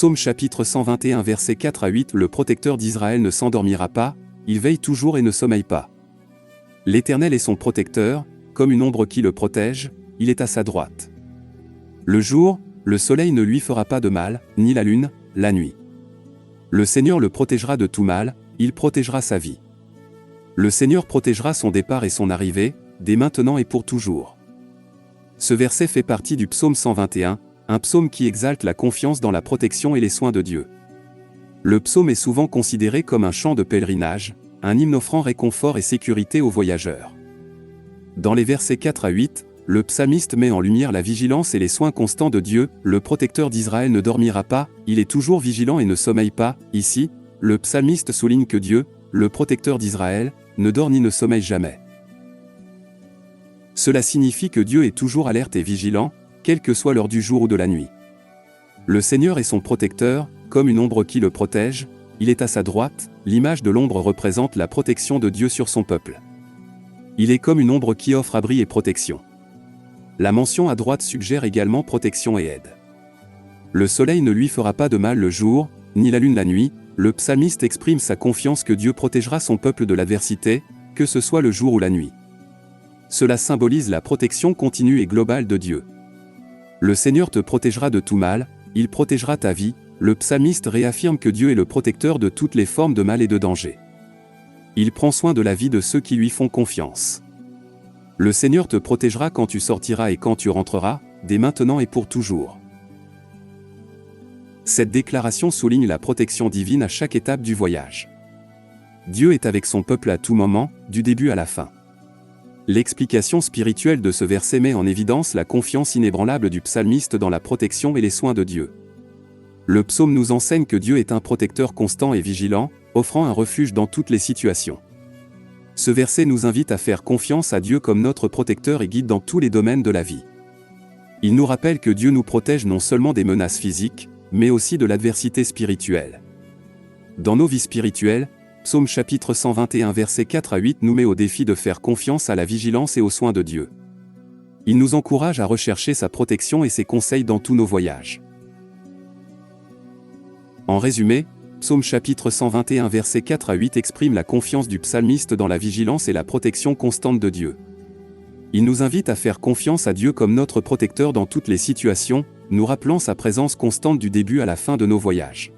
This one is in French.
Psaume chapitre 121 versets 4 à 8. Le protecteur d'Israël ne s'endormira pas, il veille toujours et ne sommeille pas. L'Éternel est son protecteur, comme une ombre qui le protège, il est à sa droite. Le jour, le soleil ne lui fera pas de mal, ni la lune, la nuit. Le Seigneur le protégera de tout mal, il protégera sa vie. Le Seigneur protégera son départ et son arrivée, dès maintenant et pour toujours. Ce verset fait partie du psaume 121, un psaume qui exalte la confiance dans la protection et les soins de Dieu. Le psaume est souvent considéré comme un chant de pèlerinage, un hymne offrant réconfort et sécurité aux voyageurs. Dans les versets 4 à 8, le psalmiste met en lumière la vigilance et les soins constants de Dieu. Le protecteur d'Israël ne dormira pas, il est toujours vigilant et ne sommeille pas. Ici, le psalmiste souligne que Dieu, le protecteur d'Israël, ne dort ni ne sommeille jamais. Cela signifie que Dieu est toujours alerte et vigilant, quelle que soit l'heure du jour ou de la nuit. Le Seigneur est son protecteur, comme une ombre qui le protège, il est à sa droite. L'image de l'ombre représente la protection de Dieu sur son peuple. Il est comme une ombre qui offre abri et protection. La mention à droite suggère également protection et aide. Le soleil ne lui fera pas de mal le jour, ni la lune la nuit. Le psalmiste exprime sa confiance que Dieu protégera son peuple de l'adversité, que ce soit le jour ou la nuit. Cela symbolise la protection continue et globale de Dieu. Le Seigneur te protégera de tout mal, il protégera ta vie. Le psalmiste réaffirme que Dieu est le protecteur de toutes les formes de mal et de danger. Il prend soin de la vie de ceux qui lui font confiance. Le Seigneur te protégera quand tu sortiras et quand tu rentreras, dès maintenant et pour toujours. Cette déclaration souligne la protection divine à chaque étape du voyage. Dieu est avec son peuple à tout moment, du début à la fin. L'explication spirituelle de ce verset met en évidence la confiance inébranlable du psalmiste dans la protection et les soins de Dieu. Le psaume nous enseigne que Dieu est un protecteur constant et vigilant, offrant un refuge dans toutes les situations. Ce verset nous invite à faire confiance à Dieu comme notre protecteur et guide dans tous les domaines de la vie. Il nous rappelle que Dieu nous protège non seulement des menaces physiques, mais aussi de l'adversité spirituelle. Dans nos vies spirituelles, Psaume chapitre 121 versets 4 à 8 nous met au défi de faire confiance à la vigilance et aux soins de Dieu. Il nous encourage à rechercher sa protection et ses conseils dans tous nos voyages. En résumé, Psaume chapitre 121 versets 4 à 8 exprime la confiance du psalmiste dans la vigilance et la protection constante de Dieu. Il nous invite à faire confiance à Dieu comme notre protecteur dans toutes les situations, nous rappelant sa présence constante du début à la fin de nos voyages.